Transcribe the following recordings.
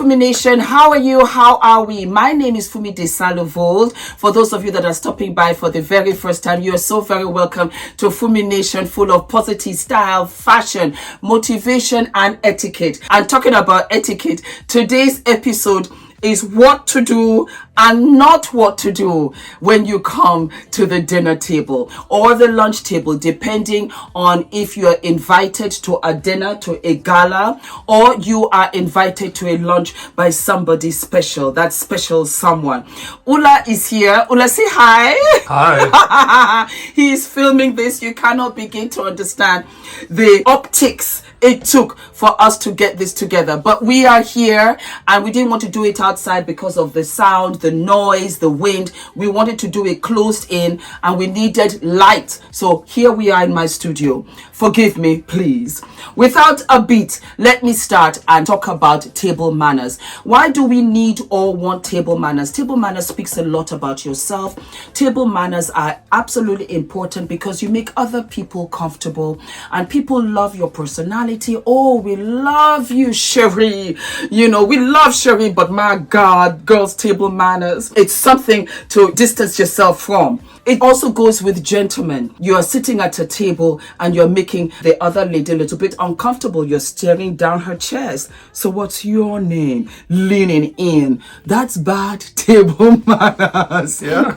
Fumi Nation, how are you? How are we? My name is Fumidesaluvold. For those of you that are stopping by for the very first time, you are so very welcome to Fumi Nation, full of positive style, fashion, motivation, and etiquette. And talking about etiquette, today's episode is what to do and not what to do when you come to the dinner table or the lunch table, depending on if you are invited to a dinner, to a gala, or you are invited to a lunch by somebody special, that special someone. Ula is here. Ula, say hi. Hi. He is filming this. You cannot begin to understand the optics it took for us to get this together, but we are here and we didn't want to do it outside because of the sound, the noise, the wind. We wanted to do it closed in and we needed light. So here we are in my studio. Forgive me, please. Without a beat, let me start and talk about table manners. Why do we need or want table manners? Table manners speaks a lot about yourself. Table manners are absolutely important because you make other people comfortable and people love your personality. Oh, we love you, Cherie. You know, we love Cherie, but my God, girls, table manners, it's something to distance yourself from. It also goes with gentlemen. You are sitting at a table and you're making the other lady a little bit uncomfortable. You're staring down her chest. So what's your name? Leaning in. That's bad table manners. Yeah.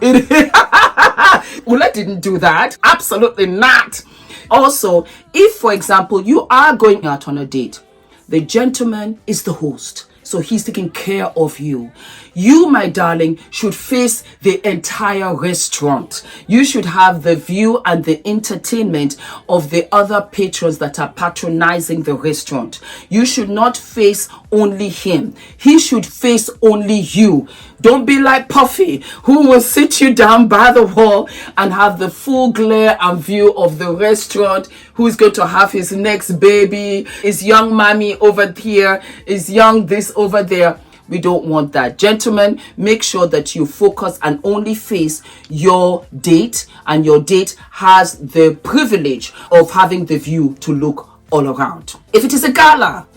Ula didn't do that. Absolutely not. Also, if, for example, you are going out on a date, the gentleman is the host. So he's taking care of you. You, my darling, should face the entire restaurant. You should have the view and the entertainment of the other patrons that are patronizing the restaurant. You should not face only him. He should face only you. Don't be like Puffy, who will sit you down by the wall and have the full glare and view of the restaurant, who's going to have his next baby, his young mommy over here, his young this over there. We don't want that. Gentlemen, make sure that you focus and only face your date, and your date has the privilege of having the view to look all around. If it is a gala,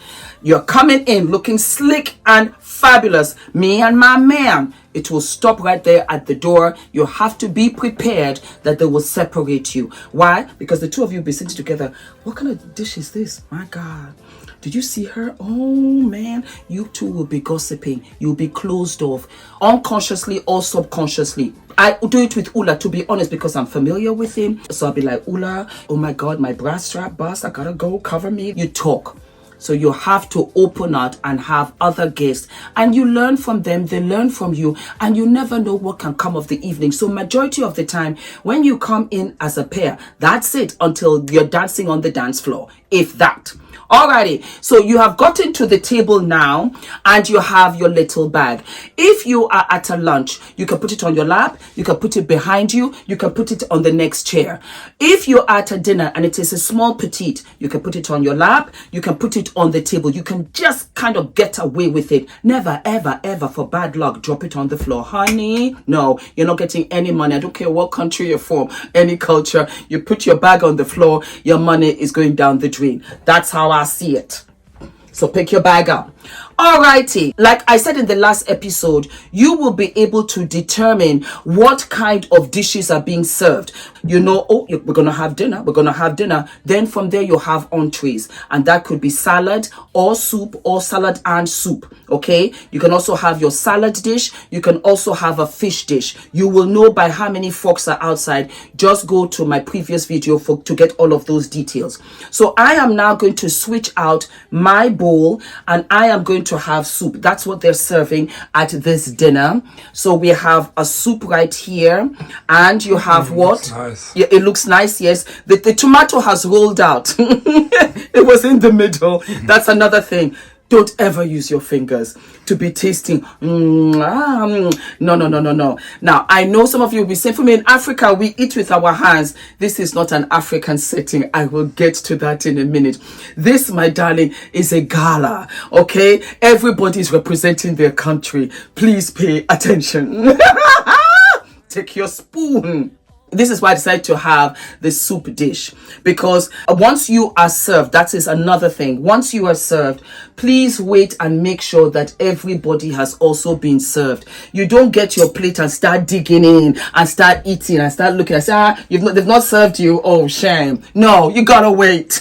you're coming in looking slick and fabulous, me and my man, it will stop right there at the door. You have to be prepared that they will separate you. Why? Because the two of you will be sitting together. What kind of dish is this? My God. Did you see her? Oh man, you two will be gossiping. You'll be closed off, unconsciously or subconsciously. I do it with Ula, to be honest, because I'm familiar with him. So I'll be like, Ula, oh my God, my bra strap bust. I gotta go, cover me. You talk. So you have to open out and have other guests, and you learn from them, they learn from you, and you never know what can come of the evening. So majority of the time, when you come in as a pair, that's it until you're dancing on the dance floor, if that. Alrighty, so you have gotten to the table now and you have your little bag. If you are at a lunch, you can put it on your lap, you can put it behind you, you can put it on the next chair. If you're at a dinner and it is a small petite, you can put it on your lap, you can put it on the table. You can just kind of get away with it. Never, ever, ever, for bad luck, drop it on the floor. Honey, no, you're not getting any money. I don't care what country you're from, any culture. You put your bag on the floor, your money is going down the drain. That's how I see it. So pick your bag up. Alrighty, like I said in the last episode, you will be able to determine what kind of dishes are being served. You know, oh, we're going to have dinner. We're going to have dinner. Then from there, you have entrees. And that could be salad or soup, or salad and soup. Okay. You can also have your salad dish. You can also have a fish dish. You will know by how many forks are outside. Just go to my previous video to get all of those details. So I am now going to switch out my bowl and I am going to have soup. That's what they're serving at this dinner. So we have a soup right here, and you have what? Nice. Yeah, it looks nice. Yes, the tomato has rolled out. It was in the middle. That's another thing. Don't ever use your fingers to be tasting. No. Now, I know some of you will be saying, for me, in Africa, we eat with our hands. This is not an African setting. I will get to that in a minute. This, my darling, is a gala. Okay? Everybody's representing their country. Please pay attention. Take your spoon. This is why I decided to have the soup dish, because once you are served, that is another thing. Once you are served, please wait and make sure that everybody has also been served. You don't get your plate and start digging in and start eating and start looking and say, they've not served you. Oh, shame. No, you gotta wait.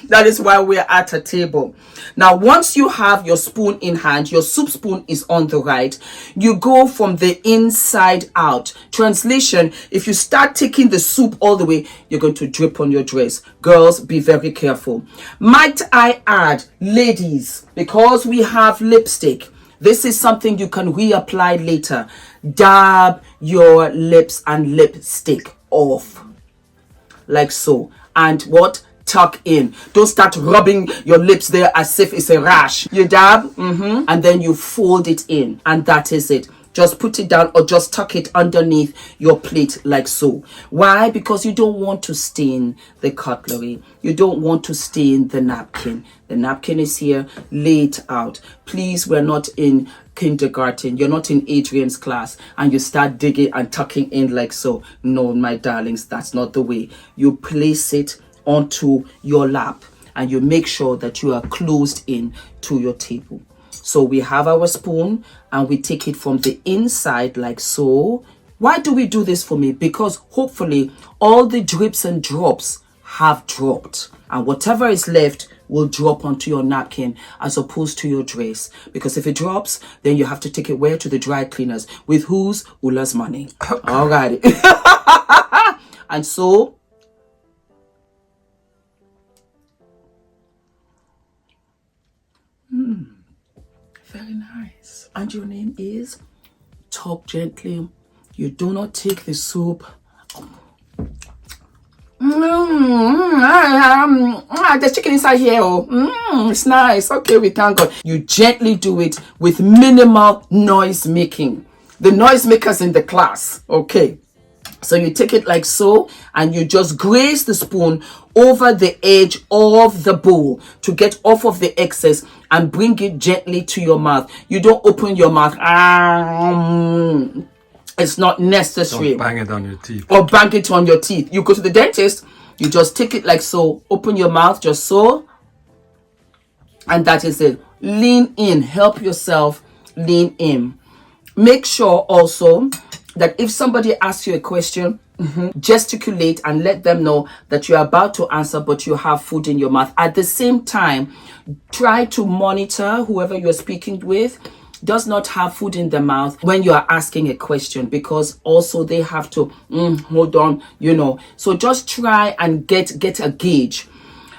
That is why we're at a table. Now, once you have your spoon in hand, your soup spoon is on the right, you go from the inside out. Translation, if you start taking the soup all the way, you're going to drip on your dress. Girls, be very careful. Might I add, ladies, because we have lipstick, this is something you can reapply later. Dab your lips and lipstick off. Like so. And what? Tuck in. Don't start rubbing your lips there as if it's a rash. You dab, and then you fold it in, and that is it. Just put it down or just tuck it underneath your plate like so. Why? Because you don't want to stain the cutlery. You don't want to stain the napkin. The napkin is here. Lay it out. Please, we're not in kindergarten. You're not in Adrian's class and you start digging and tucking in like so. No, my darlings, that's not the way. You place it onto your lap and you make sure that you are closed in to your table. So we have our spoon and we take it from the inside like so. Why do we do this for me? Because hopefully all the drips and drops have dropped, and whatever is left will drop onto your napkin as opposed to your dress. Because if it drops, then you have to take it where? To the dry cleaners. With whose? Ula's money. All right. And so very nice. And your name is? Talk gently. You do not take the soup. The chicken inside here. It's nice. Okay, we thank God. You gently do it with minimal noise making. The noise makers in the class. Okay. So you take it like so and you just graze the spoon over the edge of the bowl to get off of the excess and bring it gently to your mouth. You don't open your mouth. It's not necessary. Don't bang it on your teeth. Or bang it on your teeth. You go to the dentist, you just take it like so. Open your mouth just so. And that is it. Lean in. Help yourself. Lean in. Make sure also that if somebody asks you a question, gesticulate and let them know that you're about to answer, but you have food in your mouth. At the same time, try to monitor whoever you're speaking with does not have food in their mouth when you are asking a question, because also they have to hold on, So just try and get a gauge.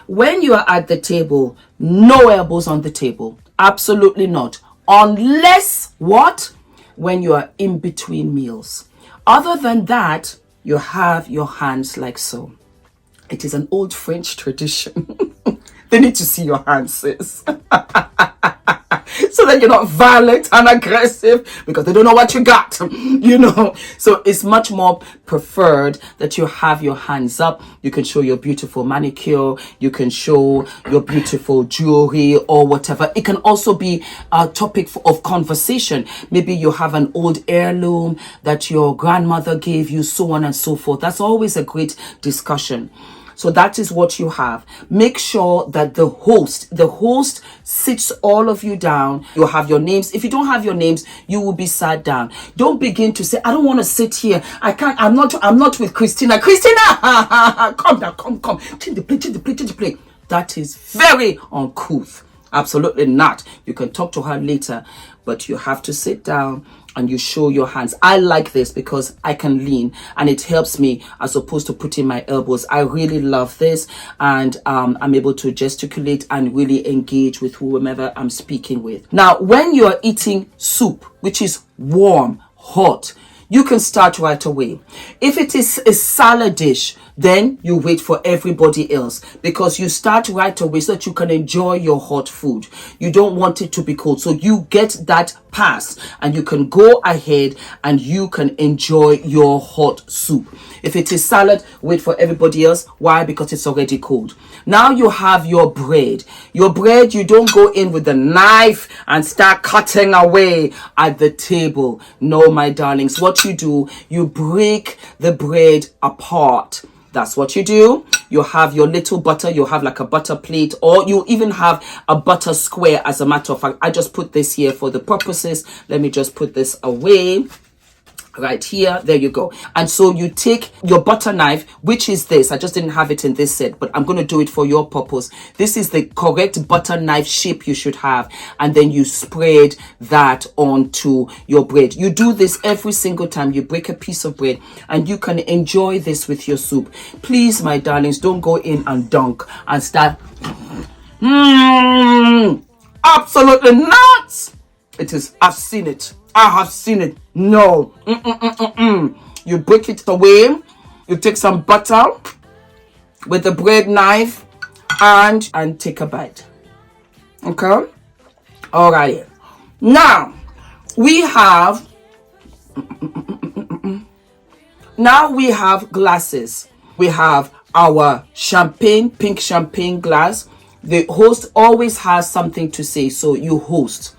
When you are at the table, no elbows on the table. Absolutely not. Unless what? When you are in between meals. Other than that, you have your hands like so. It is an old French tradition. They need to see your hands, sis. So that you're not violent and aggressive, because they don't know what you got, So it's much more preferred that you have your hands up. You can show your beautiful manicure. You can show your beautiful jewelry or whatever. It can also be a topic of conversation. Maybe you have an old heirloom that your grandmother gave you, so on and so forth. That's always a great discussion. So that is what you have. Make sure that the host sits all of you down. You have your names. If you don't have your names, you will be sat down. Don't begin to say, I don't want to sit here. I can't, I'm not with Christina. Christina, come now, come. Change the plate. That is very uncouth. Absolutely not. You can talk to her later, but you have to sit down and you show your hands. I like this because I can lean and it helps me as opposed to putting my elbows. I really love this, and I'm able to gesticulate and really engage with whomever I'm speaking with. Now, when you're eating soup, which is warm, hot, you can start right away. If it is a salad dish, Then you wait for everybody else, because you start right away so that you can enjoy your hot food. You don't want it to be cold. So you get that pass and you can go ahead and you can enjoy your hot soup. If it is salad, wait for everybody else. Why? Because it's already cold. Now you have your bread. Your bread, you don't go in with the knife and start cutting away at the table. No, my darlings. What you do, you break the bread apart. That's what you do. You have your little butter. You have like a butter plate, or you even have a butter square. As a matter of fact, I just put this here for the purposes. Let me just put this away. Right here, there you go. And so you take your butter knife, which is this. I just didn't have it in this set, but I'm going to do it for your purpose. This is the correct butter knife shape you should have. And then you spread that onto your bread. You do this every single time you break a piece of bread, and you can enjoy this with your soup. Please, my darlings, don't go in and dunk and start. Absolutely not. It is. I've seen it. I have seen it. No. You break it away. You take some butter with the bread knife and take a bite. Okay? All right. Now, we have glasses. We have our champagne, pink champagne glass. The host always has something to say, so you host.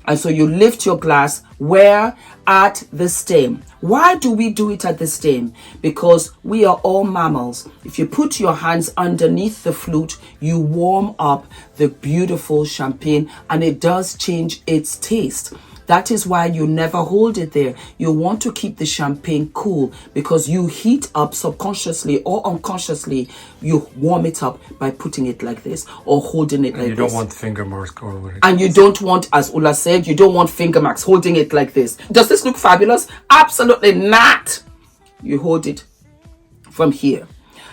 And so you lift your glass where? At the stem. Why do we do it at the stem? Because we are all mammals. If you put your hands underneath the flute, you warm up the beautiful champagne, and it does change its taste. That is why you never hold it there. You want to keep the champagne cool, because you heat up subconsciously or unconsciously. You warm it up by putting it like this or holding it like this. You don't want finger marks going with it. And you don't want, as Ula said, you don't want finger marks holding it like this. Does this look fabulous? Absolutely not. You hold it from here.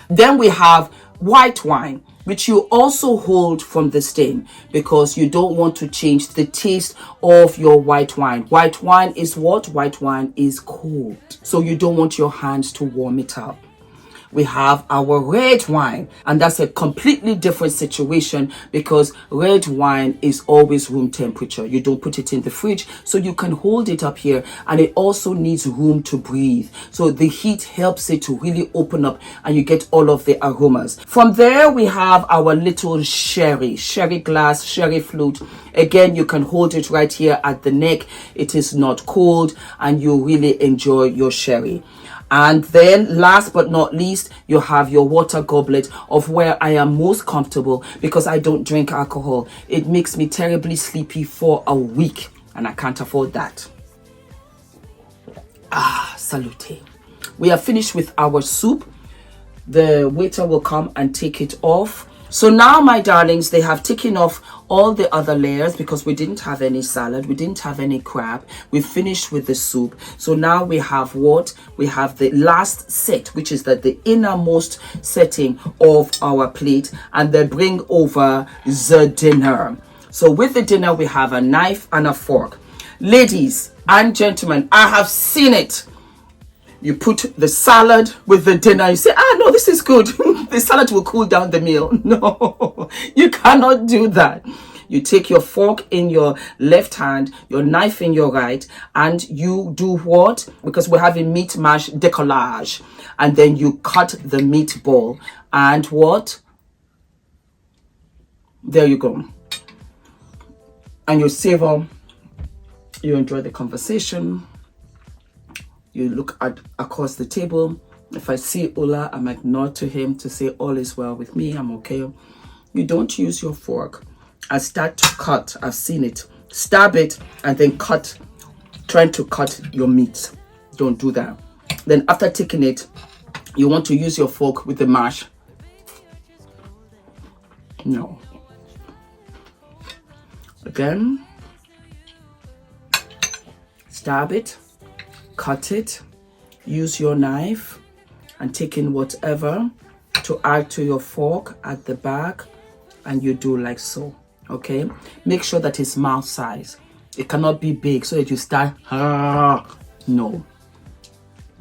Then we have white wine, which you also hold from the stem, because you don't want to change the taste of your white wine. White wine is what? White wine is cold. So you don't want your hands to warm it up. We have our red wine, and that's a completely different situation, because red wine is always room temperature. You don't put it in the fridge, so you can hold it up here, and it also needs room to breathe. So the heat helps it to really open up, and you get all of the aromas. From there, we have our little sherry glass, sherry flute. Again, you can hold it right here at the neck. It is not cold, and you really enjoy your sherry. And then last but not least, you have your water goblet, of where I am most comfortable, because I don't drink alcohol. It makes me terribly sleepy for a week, and I can't afford that. Salute. We are finished with our soup. The waiter will come and take it off. So now, my darlings, they have taken off all the other layers, because we didn't have any salad, we didn't have any crab. We finished with the soup. So now we have what? We have the last set, which is the innermost setting of our plate, and they bring over the dinner. So with the dinner, we have a knife and a fork. Ladies and gentlemen, I have seen it. You put the salad with the dinner. You say, no, this is good. The salad will cool down the meal. No, you cannot do that. You take your fork in your left hand, your knife in your right, and you do what? Because we're having meat mash décollage. And then you cut the meatball. And what? There you go. And you savor. You enjoy the conversation. You look across the table. If I see Ola, I might nod to him to say all is well with me. I'm okay. You don't use your fork. I start to cut. I've seen it. Stab it and then cut. Trying to cut your meat. Don't do that. Then after taking it, you want to use your fork with the mash. No. Again. Stab it. Cut it, use your knife, and take in whatever to add to your fork at the back, and you do like so. Okay, make sure that it's mouth size. It cannot be big so that you start no.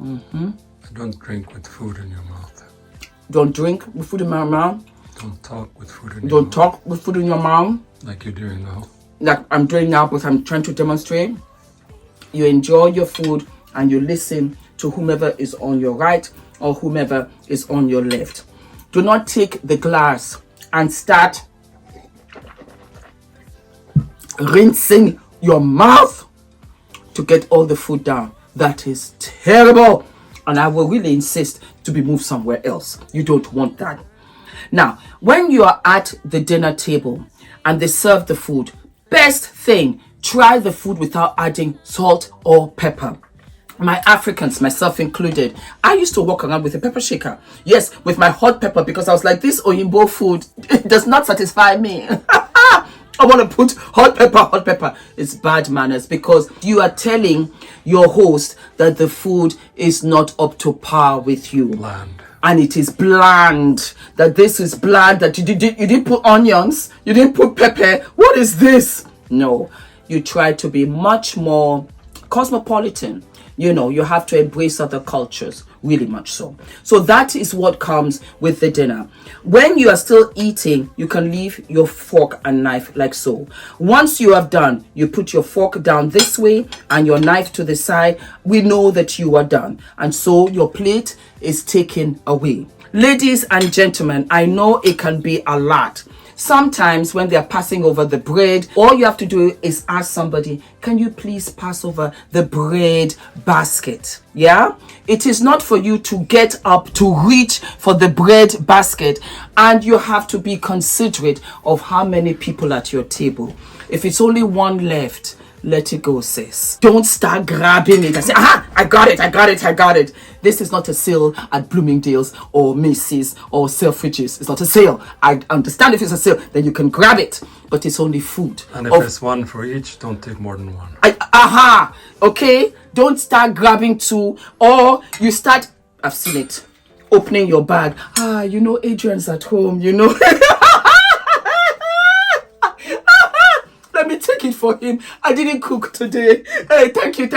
I don't drink with food in your mouth. Don't drink with food in my mouth. Don't talk with food in your Don't mouth. talk with food in your mouth. Like you're doing now. Like I'm doing now, but I'm trying to demonstrate. You enjoy your food and you listen to whomever is on your right or whomever is on your left. Do not take the glass and start rinsing your mouth to get all the food down. That is terrible. And I will really insist to be moved somewhere else. You don't want that. Now, when you are at the dinner table and they serve the food, best thing, try the food without adding salt or pepper. My Africans, myself included, I used to walk around with a pepper shaker. Yes, with my hot pepper, because I was like, this Oyinbo food, it does not satisfy me. I want to put hot pepper. It's bad manners, because you are telling your host that the food is not up to par with you. Bland. And it is bland. That this is bland. That you didn't put onions. You didn't put pepper. What is this? No. You try to be much more cosmopolitan. You know, you have to embrace other cultures, really much so. So that is what comes with the dinner. When you are still eating, you can leave your fork and knife like so. Once you have done, you put your fork down this way and your knife to the side. We know that you are done. And so your plate is taken away. Ladies and gentlemen, I know it can be a lot. Sometimes when they are passing over the bread, all you have to do is ask somebody, can you please pass over the bread basket? Yeah? It is not for you to get up to reach for the bread basket, and you have to be considerate of how many people at your table. If it's only one left, let it go, sis. Don't start grabbing it and say, aha, I got it. This is not a sale at Bloomingdale's or Macy's or Selfridges. It's not a sale. I understand if it's a sale, then you can grab it. But it's only food. And if it's one for each, don't take more than one. Okay? Don't start grabbing two, or you start, I've seen it, opening your bag. You know Adrian's at home, you know. Let me take it for him. I didn't cook today. Hey, thank you.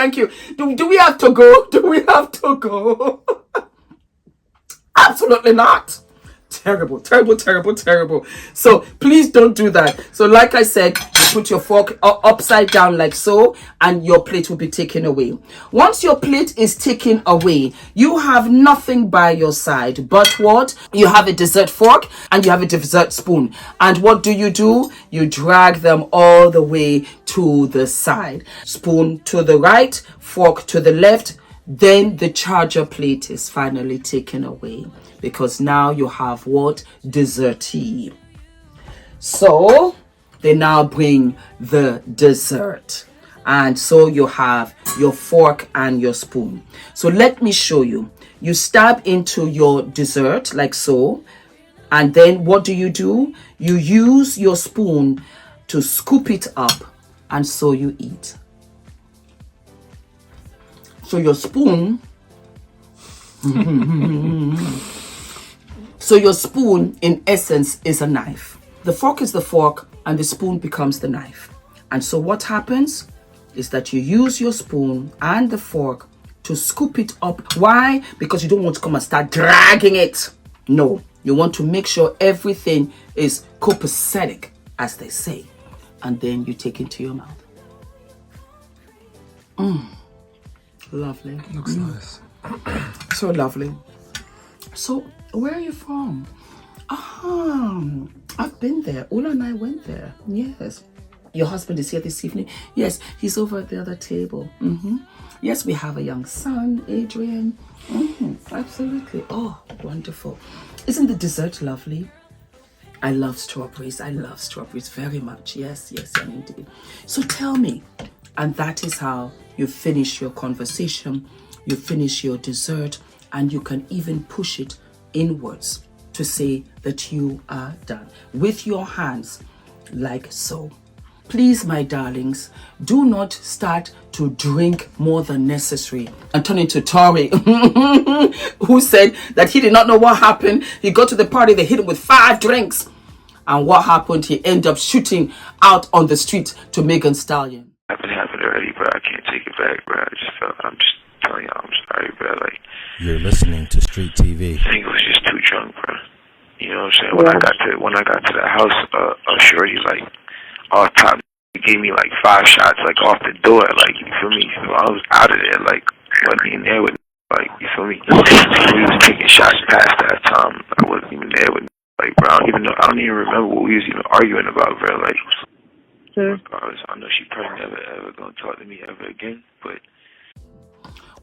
Do we have to go? Absolutely not. Terrible. So please don't do that. So like I said, you put your fork upside down like so, and your plate will be taken away. Once your plate is taken away, you have nothing by your side but what? You have a dessert fork and you have a dessert spoon. And what do? You drag them all the way to the side. Spoon to the right, fork to the left. Then the charger plate is finally taken away, because now you have what? Desserty. So they now bring the dessert. And so you have your fork and your spoon. So let me show you. You stab into your dessert like so. And then what do? You use your spoon to scoop it up. And so you eat. So your spoon, in essence is a knife. The fork is the fork and the spoon becomes the knife. And so what happens is that you use your spoon and the fork to scoop it up. Why? Because you don't want to come and start dragging it. No, you want to make sure everything is copacetic, as they say. And then you take it to your mouth. Lovely. Looks nice. So lovely. So, where are you from? I've been there. Ola and I went there. Yes. Your husband is here this evening? Yes, he's over at the other table. Yes, we have a young son, Adrian. Absolutely. Oh, wonderful. Isn't the dessert lovely? I love strawberries. Very much. Yes, IMDB. So tell me. And that is how you finish your conversation, you finish your dessert, and you can even push it inwards to say that you are done with your hands like so. Please, my darlings, do not start to drink more than necessary. And turning to Tori, who said that he did not know what happened. He got to the party, they hit him with 5 drinks. And what happened? He ended up shooting out on the street to Megan Stallion. Happened already, bro. I can't take it back, bro. I just felt telling y'all I'm sorry, bro. Like, You're listening to Street TV. I think it was just too drunk, bro. You know what I'm saying? When I got to the house, shorty, like, off top, he gave me like 5 shots, like, off the door, like, you feel me? So I was out of there, like, wasn't even there with, like, you feel me? We was taking shots past that time. I wasn't even there with, like, bro. I don't even remember what we was even arguing about, bro. Like, regardless, I know she probably never ever gonna talk to me ever again, but.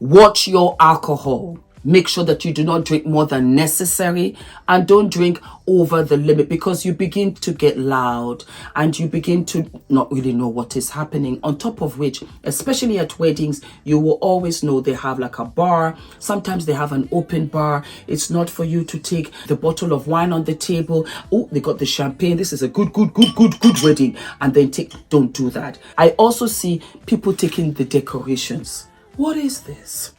Watch your alcohol. Make sure that you do not drink more than necessary, and don't drink over the limit, because you begin to get loud and you begin to not really know what is happening. On top of which, especially at weddings, you will always know they have like a bar. Sometimes they have an open bar. It's not for you to take the bottle of wine on the table. Oh, they got the champagne. This is a good wedding. And then don't do that. I also see people taking the decorations. What is this?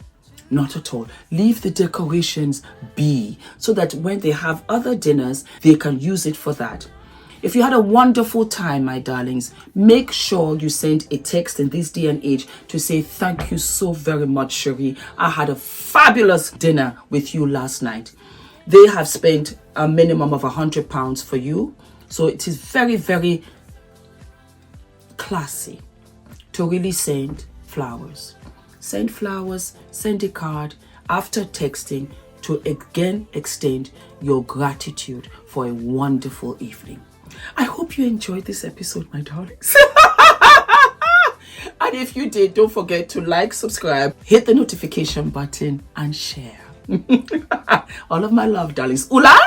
Not at all. Leave the decorations be, so that when they have other dinners, they can use it for that. If you had a wonderful time, my darlings, make sure you send a text in this day and age to say, thank you so very much, Cherie. I had a fabulous dinner with you last night. They have spent a minimum of £100 for you. So it is very, very classy to really send flowers. Send flowers, send a card after texting to again extend your gratitude for a wonderful evening. I hope you enjoyed this episode, my darlings. And if you did, don't forget to like, subscribe, hit the notification button, and share. All of my love, darlings. Ula?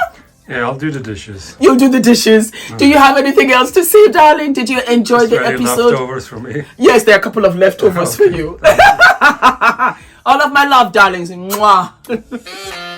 Yeah, I'll do the dishes. You'll do the dishes. Do you have anything else to say, darling? Did you enjoy the episode? Leftovers for me? Yes, there are a couple of leftovers for you. All of my love, darlings. Mwah.